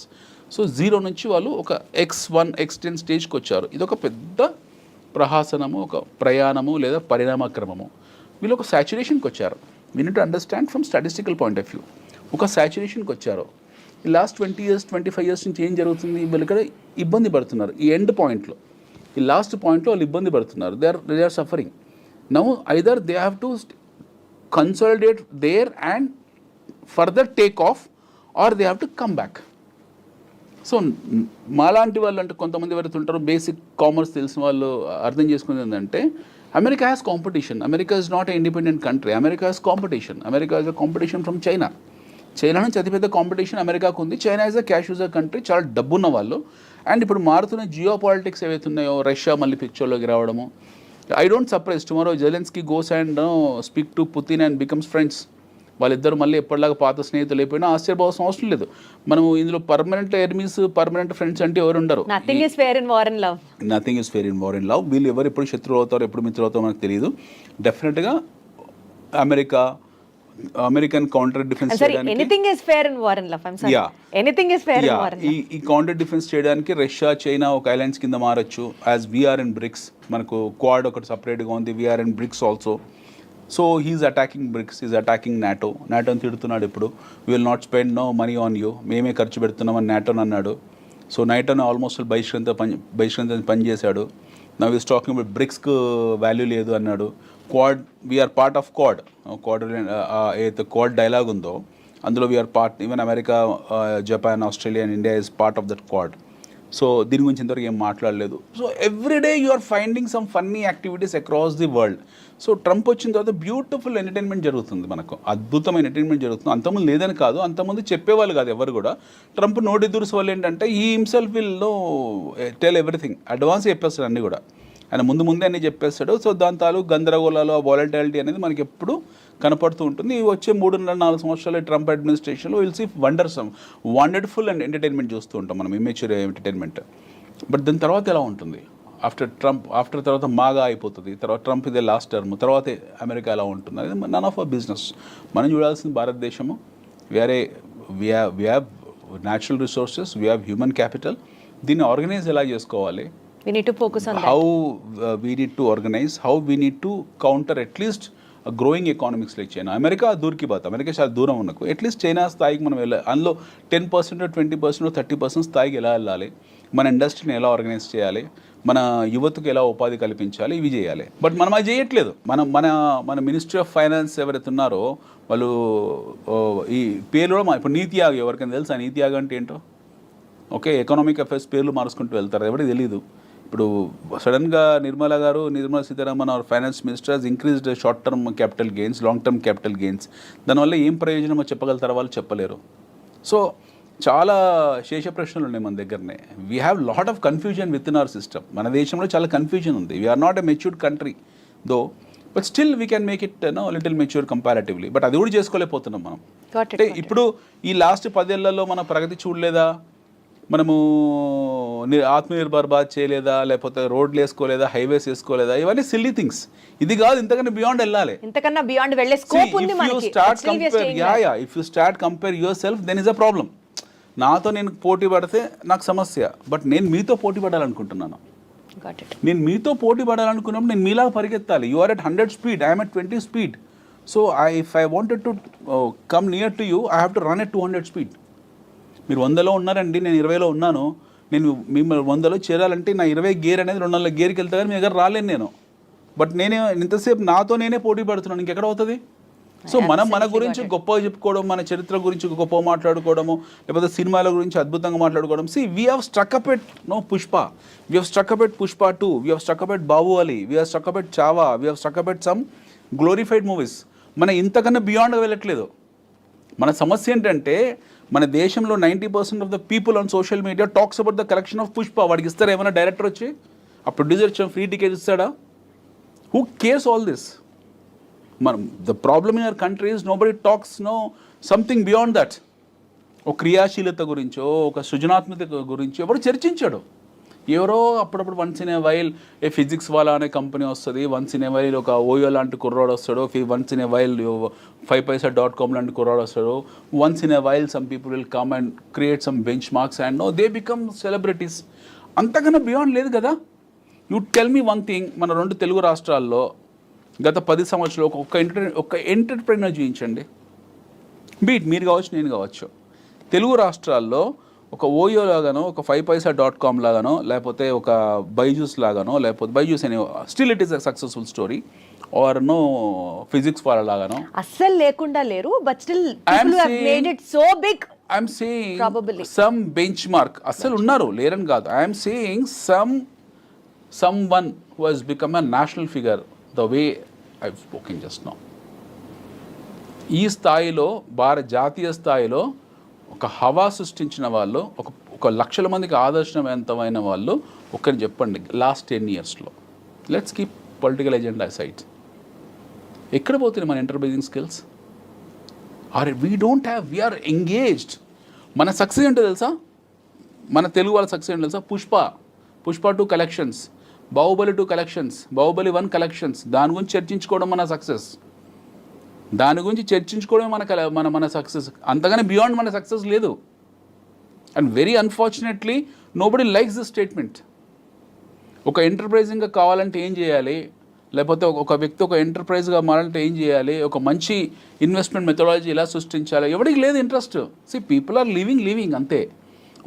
So zero నుంచి వాళ్ళు ఒక X1 X10 స్టేజ్కి వచ్చారు. ఇది ఒక పెద్ద ప్రహాసనము, ఒక ప్రయాణము లేదా పరిణామక్రమము. వీళ్ళు ఒక సాచురేషన్కి వచ్చారు. We need to understand from statistical point of view. ఒక సాచురేషన్కి వచ్చారు. ఈ లాస్ట్ 20 years 25 years నుంచి ఏం జరుగుతుంది, వీళ్ళు ఇక్కడ ఇబ్బంది పడుతున్నారు. ఈ ఎండ్ పాయింట్లో, ఈ లాస్ట్ పాయింట్లో వాళ్ళు ఇబ్బంది పడుతున్నారు. They are suffering. Now either they have to consolidate there and further take off, or they have to come back. So మాలాంటి వాళ్ళు, అంటే కొంతమంది ఎవరైతే ఉంటారో బేసిక్ కామర్స్ తెలిసిన వాళ్ళు అర్థం చేసుకునేది ఏంటంటే, America has competition. America is not a independent country. America has competition. America has a competition from China. China నుంచి అతిపెద్ద కాంపిటీషన్ అమెరికాకు ఉంది. China is a cash user country, చాలా డబ్బున్న వాళ్ళు. అండ్ ఇప్పుడు మారుతున్న జియో పాలిటిక్స్ ఏవైతే ఉన్నాయో, రష్యా మళ్ళీ పిక్చర్లోకి రావడము. I don't surprise tomorrow Zelensky goes and speak to Putin and becomes friends. వాళ్ళిద్దరు మళ్ళీ ఎప్పటిలాగా పాత స్నేహితులు అయిపోయినా ఆశ్చర్యపోవాల్సిన అవసరం లేదు. మనం ఇందులో పర్మనెంట్ ఎనిమీస్, పర్మనెంట్ ఫ్రెండ్స్ అంటే ఎవరు ఉండరు. Nothing is fair in war and love. వీళ్ళు ఎవరు ఎప్పుడు శత్రువులు అవుతారో, ఎప్పుడు మిత్రులు అవుతారో మనకు తెలియదు. డెఫినెట్గా అమెరికన్ కౌంటర్ డిఫెన్స్ ఈ కౌంటర్ డిఫెన్స్ చేయడానికి రష్యా, చైనా ఒక అలయన్స్ కింద మారచ్చు. యాజ్ వీఆర్ ఇన్ బ్రిక్స్, మనకు క్వాడ్ ఒకటి సపరేట్గా ఉంది, we're in BRICS also. So he is attacking BRICS, is attacking నాటోని తిడుతున్నాడు. ఇప్పుడు we will not spend no money on you, మేమే ఖర్చు పెడుతున్నామని నాటోని అన్నాడు. సో నాటోని ఆల్మోస్ట్ బహిష్కరించని పనిచేశాడు. నవ్ ఈస్ టాకింగ్ అబౌట్ బ్రిక్స్కు వాల్యూ లేదు అన్నాడు. Quad, we're part of Quad. ఏదైతే క్వాడ్ డైలాగ్ ఉందో అందులో we're part. Even America, Japan, Australia and India is part of that Quad. So దీని గురించి ఇంతవరకు ఏం మాట్లాడలేదు. So everyday you are finding some funny activities across the world. So Trump వచ్చిన తర్వాత బ్యూటిఫుల్ ఎంటర్టైన్మెంట్ జరుగుతుంది, మనకు అద్భుతమైన ఎంటర్టైన్మెంట్ జరుగుతుంది. అంతకుముందు లేదని కాదు, అంతకుముందు చెప్పేవాళ్ళు కాదు ఎవరు కూడా. ట్రంప్ నోటి దురుసు వల్ల ఏంటంటే ఈ himself will know tell everything, advance చెప్పేస్తారు అన్నీ కూడా. ఆయన ముందే అన్ని చెప్పేస్తాడు. సో దాని తాలూకు గందరగోళాలు, వాలటాలిటీ అనేది మనకి ఎప్పుడు కనపడుతూ ఉంటుంది. ఈ వచ్చే 3.5-4 సంవత్సరాలు ట్రంప్ అడ్మినిస్ట్రేషన్లో will see wonderful and entertainment చూస్తూ ఉంటాం మనం, ఇమ్మెచ్యూర్ ఎంటర్టైన్మెంట్. బట్ దాని తర్వాత ఎలా ఉంటుంది? ఆఫ్టర్ తర్వాత మాగా అయిపోతుంది, తర్వాత ట్రంప్ ఇదే లాస్ట్ టర్మ్, తర్వాత అమెరికా ఎలా ఉంటుంది అనేది నన్ ఆఫ్ అవర్ బిజినెస్. మనం చూడాల్సింది భారతదేశము, we have natural resources, we have human capital. దీన్ని ఆర్గనైజ్ ఎలా చేసుకోవాలి, we need to focus on how we need to organize, how we need to counter at least a growing economics like China. America దూరికి బాత్, America చాలా దూరం ఉన్నకు at least China స్థాయికి మనం వెళ్ళాలి. అందులో 10%, 20%, 30% స్థాయికి ఎలా వెళ్ళాలి, మన ఇండస్ట్రీని ఎలా ఆర్గనైజ్ చేయాలి, మన యువతకు ఎలా ఉపాధి కల్పించాలి, ఇవి చేయాలి. బట్ మనం అది చేయట్లేదు. మన మినిస్ట్రీ ఆఫ్ ఫైనాన్స్ ఎవరైతే ఉన్నారో వాళ్ళు ఈ పేర్లు కూడా ఇప్పుడు నీతి ఆయోగ్, ఎవరికైనా తెలుసా నీతి ఆయోగ్ అంటే ఏంటో? ఓకే, ఎకనామిక్ అఫైర్స్ పేర్లు మార్చుకుంటూ వెళ్తారు, ఎవరికి తెలీదు. ఇప్పుడు సడన్గా Nirmala Sitharaman our finance minister has increased short term capital gains, long term capital gains. దానివల్ల ఏం ప్రయోజనమో చెప్పగలుగుతారో వాళ్ళు చెప్పలేరు. సో చాలా శేష ప్రశ్నలు ఉన్నాయి మన దగ్గరనే. We have lot of confusion with in our system. మన దేశంలో చాలా కన్ఫ్యూజన్ ఉంది. We're not a matured country though, but still we can make it little mature comparatively. But అది కూడా చేసుకోలేకపోతున్నాం మనం. అంటే ఇప్పుడు ఈ లాస్ట్ 10 ఏళ్లలో మన ప్రగతి చూడలేదా? మనము ఆత్మనిర్భర్ భారత్ చేయలేదా, లేకపోతే రోడ్లు వేసుకోలేదా, హైవేస్ వేసుకోలేదా? ఇవన్నీ సిల్లీ థింగ్స్. ఇది కాదు, ఇంతకన్నా బియాండ్ వెళ్ళాలి. ఇంతకన్నా బియాండ్ వెళ్ళే స్కోప్ ఉంది మనకి. If you start compare yourself, then is a problem. నాతో నేను పోటీ పడితే నాకు సమస్య, బట్ నేను మీతో పోటీ పడాలనుకుంటున్నాను. నేను మీతో పోటీ పడాలనుకున్నప్పుడు నేను మీలాగా పరిగెత్తాలి. You are at 100 speed, I'm at 20 speed. So if I wanted to come near to you, I have to run at 200 speed. మీరు 100లో ఉన్నారండి, నేను 20లో ఉన్నాను. నేను మిమ్మల్ని 100లో చేరాలంటే నా 20 గేర్ అనేది 200 గేర్కి వెళ్తే కానీ మీ దగ్గర రాలేను నేను. బట్ నేనే ఇంతసేపు నాతో నేనే పోటీ పడుతున్నాను, ఇంకెక్కడ అవుతుంది? సో మన గురించి గొప్పగా చెప్పుకోవడం, మన చరిత్ర గురించి గొప్పగా మాట్లాడుకోవడము, లేకపోతే సినిమాల గురించి అద్భుతంగా మాట్లాడుకోవడం. We have struck up at Pushpa, we have struck up at Pushpa 2, we have struck up at Baahubali, we have struck up at Chhaava, we have struck up at some glorified movies. మన ఇంతకన్నా బియాండ్గా వెళ్ళట్లేదు. మన సమస్య ఏంటంటే మన దేశంలో 90% of the people on social media talks about the collection of Pushpa. వాడికి ఇస్తారా ఏమైనా డైరెక్టర్ వచ్చి? ఆ ప్రొడ్యూసర్ ఫ్రీ టికెట్ ఇస్తాడా? Who cares all this? మనం the problem in our country is nobody talks something beyond that. ఒక క్రియాశీలత గురించో, ఒక సృజనాత్మకత గురించో ఎవరు చర్చించాడు? ఎవరో అప్పుడప్పుడు once in a while A physics వాళ్ళ అనే కంపెనీ వస్తుంది, వన్స్ ఇన్ ఏ వైల్ ఒక ఓయో లాంటి కుర్రాడు వస్తాడు, once in a while 5paisa.com లాంటి కుర్రాడు వస్తాడు, once in a while some people will come and create some bench marks and they become celebrities. అంతకన్నా బియాండ్ లేదు కదా. You tell me one thing, మన 2 తెలుగు రాష్ట్రాల్లో గత 10 సంవత్సరాలు ఒక ఎంటర్ప్రెన్యూర్ చూపించండి. బీట్ మీరు కావచ్చు, నేను కావచ్చు. తెలుగు రాష్ట్రాల్లో ఒక ఓయో లాగానో, ఒక 5paisa.com లాగానో, లేకపోతే ఒక బైజూస్ లాగానో, లేకపోతే బైజూస్ అనే still it is a successful story, or Physics Wallah లాగానో అస్సల్ లేకుండా లేరు. But still people have made it so big. I'm saying some benchmark అస్సలు ఉన్నారు, లేరని కాదు. I'm saying someone who has become a national figure the way I've spoken just now. ఈ స్థాయిలో జాతీయ స్థాయిలో ఒక హవా సృష్టించిన వాళ్ళు, ఒక లక్షల మందికి ఆదర్శవంతమైన వాళ్ళు ఒక్కరిని చెప్పండి లాస్ట్ 10 yearsలో. Let's keep political agenda side. ఎక్కడ పోతుంది మన ఎంటర్ప్రైజింగ్ స్కిల్స్? We're engaged. మన సక్సెస్ ఏంటో తెలుసా? మన తెలుగు వాళ్ళ సక్సెస్ ఏంటో తెలుసా? Pushpa 2 collections, Baahubali 2 collections, Baahubali 1 collections. దాని గురించి చర్చించుకోవడం మన సక్సెస్. దాని గురించి చర్చించుకోవడమే మన సక్సెస్. అంతగానే బియాండ్ మన సక్సెస్ లేదు. And very unfortunately nobody likes this statement. ఒక ఎంటర్ప్రైజింగ్గా కావాలంటే ఏం చేయాలి, లేకపోతే ఒక వ్యక్తి ఒక ఎంటర్ప్రైజ్గా మారాలంటే ఏం చేయాలి, ఒక మంచి ఇన్వెస్ట్మెంట్ మెథడాలజీ ఎలా సృష్టించాలి, ఎవరికి లేదు ఇంట్రెస్ట్. పీపుల్ ఆర్ లివింగ్ అంతే.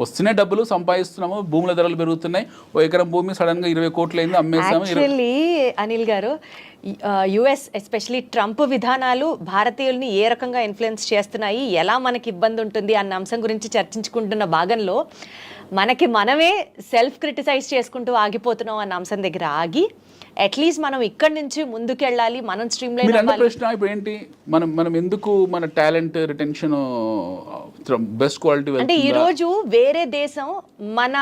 వస్తున్నాయి డబ్బులు, సంపాదిస్తున్నాము, భూముల ధరలు పెరుగుతున్నాయి. ఓ ఎకరం భూమి సడన్గా 20 కోట్లు అయింది, అమ్మేస్తాము. యాక్చువల్లీ అనిల్ గారు, యుఎస్ ఎస్పెషలీ ట్రంప్ విధానాలు భారతీయుల్ని ఏ రకంగా ఇన్ఫ్లుయెన్స్ చేస్తున్నాయి, ఎలా మనకి ఇబ్బంది ఉంటుంది అన్న అంశం గురించి చర్చించుకుంటున్న భాగంలో మనమే సెల్ఫ్ క్రిటిసైజ్ చేసుకుంటూ ఆగిపోతున్నాం అన్న అంశం దగ్గర ఆగి అట్లీస్ట్ మనం ఇక్కడి నుంచి ముందుకెళ్ళాలి, మనం స్ట్రీమ్ లైన్ అవ్వాలి. ప్రశ్న ఇప్పుడు ఏంటి, మనం ఎందుకు మన టాలెంట్ రిటెన్షన్ బెస్ట్ క్వాలిటీ అంటే ఈ రోజు వేరే దేశం మన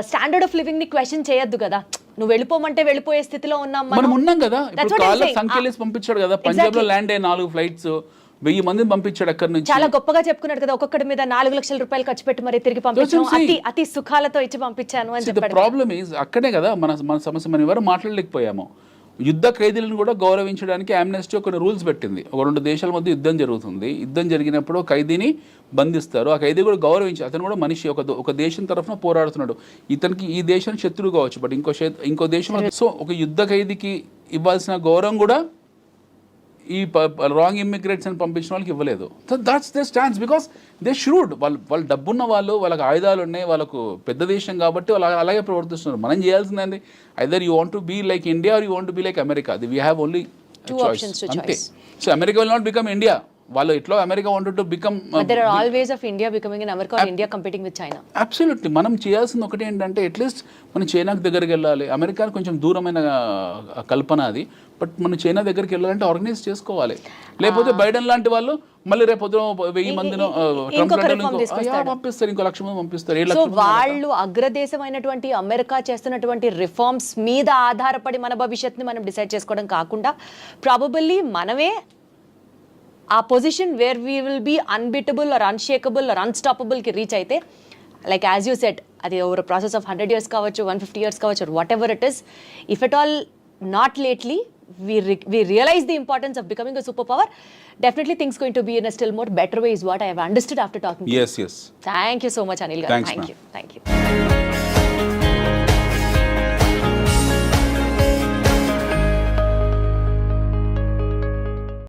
స్టాండర్డ్ ఆఫ్ లివింగ్ ని క్వశ్చన్ చేయొద్దు కదా. నువ్వు వెళ్ళిపోమంటే వెళ్ళిపోయే స్థితిలో ఉన్నాం మనం ఉన్నాం కదా. That's ఇప్పుడు what I'm కాళ్ళ saying. సంఖ్యలేసి పంపించాడు కదా, పంజాబ్ లో ల్యాండ్ అయ్యే 4 ఫ్లైట్స్ 1000 మందిని పంపించాడు అక్కడి నుంచి. చాలా గొప్పగా చెప్పుకున్నాడు కదా, ఒక్కొక్కడి మీద 4 లక్షల రూపాయలు ఖర్చు పెట్టి మరి తిరిగి పంపించాను, That's what I'm అతి అతి సుఖాలతో ఇచ్చి పంపించాను అని చెప్పాడు. ప్రాబ్లమ్ ఈజ్ అక్కడే కదా మన సమస్య. మనం ఎవరు మాట్లాడలేకపోయాము. యుద్ధ ఖైదీలను కూడా గౌరవించడానికి ఆమ్నెస్టీ కొన్ని రూల్స్ పెట్టింది. ఒక 2 దేశాల మధ్య యుద్ధం జరుగుతుంది. యుద్ధం జరిగినప్పుడు ఖైదీని బంధిస్తారు. ఆ ఖైదీ కూడా గౌరవించి, అతను కూడా మనిషి, ఒక దేశం తరఫున పోరాడుతున్నాడు. ఇతనికి ఈ దేశం శత్రువు కావచ్చు, బట్ ఇంకో దేశం. సో ఒక యుద్ధ ఖైదీకి ఇవ్వాల్సిన గౌరవం కూడా ఈ రాంగ్ ఇమ్మిగ్రేట్స్ అని పంపించిన వాళ్ళకి ఇవ్వలేదు. So that's the stands, because they should. వాళ్ళు డబ్బున్న వాళ్ళు, వాళ్ళకి ఆయుధాలు ఉన్నాయి, వాళ్ళకు పెద్ద దేశం కాబట్టి వాళ్ళు అలాగే ప్రవర్తిస్తున్నారు. మనం చేయాల్సింది either you want to be like India or you want to be like America. We have only options to అంతే. choice. So America will not become India. వాళ్ళు ఎట్లా America wanted to become. There are all ways of India becoming an America or India competing with China. Absolutely. మనం చేయాల్సింది ఒకటి ఏంటంటే at least మనం చైనాకి దగ్గరికి వెళ్ళాలి. అమెరికా కొంచెం దూరమైన కల్పన అది, బట్ మనం చైనా దగ్గరికి వెళ్ళాలంటే ఆర్గనైజ్ చేసుకోవాలి. లేకపోతే బైడెన్ లాంటి వాళ్ళు మళ్ళీ రేపు 1000 మందిని పంపిస్తారు, ఇంకో 1,00,000 మంది పంపిస్తారు. సో వాళ్ళు అగ్రదేశమైనటువంటి అమెరికా చేస్తున్నటువంటి రిఫార్మ్స్ మీద ఆధారపడి మన భవిష్యత్తుని మనం డిసైడ్ చేసుకోవడం కాకుండా ప్రాబబల్లీ మనమే ఆ position where we will be unbeatable or unshakeable or అన్స్టాపబుల్కి రీచ్ అయితే, లైక్ యాజ్ యూ సెట్, అది ఓవర్ ప్రాసెస్ ఆఫ్ 100 years కావచ్చు, 150 years కావచ్చు, whatever it is, if at all not lately we realize the importance of becoming a superpower, definitely things going to be in a still more better way is what I have understood after talking to you. Yes. Thank you so much, Anil garu. Thanks, Thank you.